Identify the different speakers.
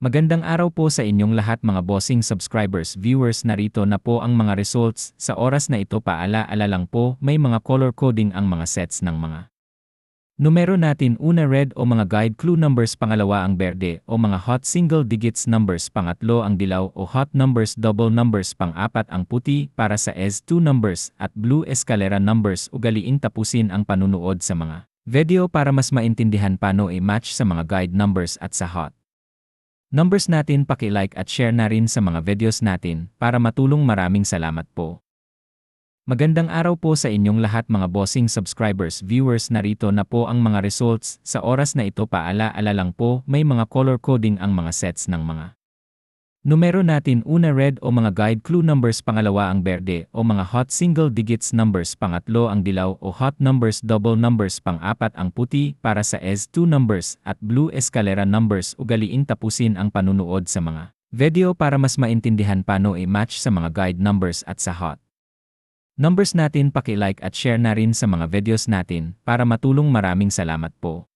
Speaker 1: Magandang araw po sa inyong lahat mga bossing subscribers, viewers, narito na po ang mga results. Sa oras na ito paala-ala lang po, may mga color coding ang mga sets ng mga numero natin. Una red o mga guide clue numbers, pangalawa ang berde o mga hot single digits numbers, pangatlo ang dilaw o hot numbers, double numbers, pang-apat ang puti para sa S2 numbers at blue escalera numbers. Ugaliing tapusin ang panunood sa mga video para mas maintindihan paano i-match sa mga guide numbers at sa hot numbers natin. Paki-like at share na rin sa mga videos natin para matulong. Maraming salamat po. Magandang araw po sa inyong lahat mga bossing subscribers, viewers, narito na po ang mga results. Sa oras na ito paala-ala lang po, may mga color coding ang mga sets ng mga numero natin. Una red o mga guide clue numbers, pangalawa ang berde o mga hot single digits numbers, pangatlo ang dilaw o hot numbers, double numbers, pang-apat ang puti para sa S2 numbers at blue escalera numbers. Ugaliing tapusin ang panunood sa mga video para mas maintindihan paano i-match sa mga guide numbers at sa hot numbers natin. Paki-like at share na rin sa mga videos natin para matulong. Maraming salamat po.